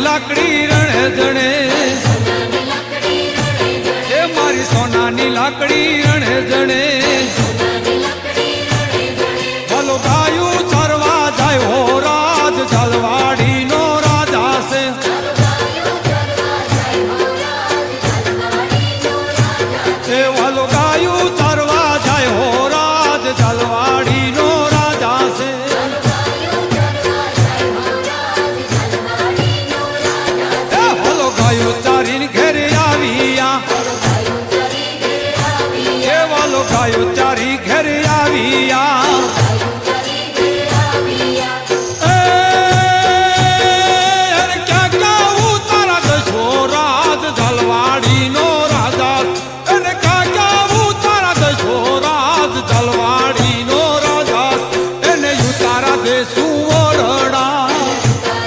લાકડી રણે જણે એ મારી સોનાની લાકડી રણે જણે ભલો ગાયું ચરવા જાય હો રાજ જલવાડી નો રાજા છે એ ભલો ગાયું ચરવા જાય હો રાજ જલવાડી નો રાજા છે એ ભલો ગાયું ચારીને ઘેરે આવ્યા એ ભલો ગાયું ચારી ઘેરે આવ્યા સુવો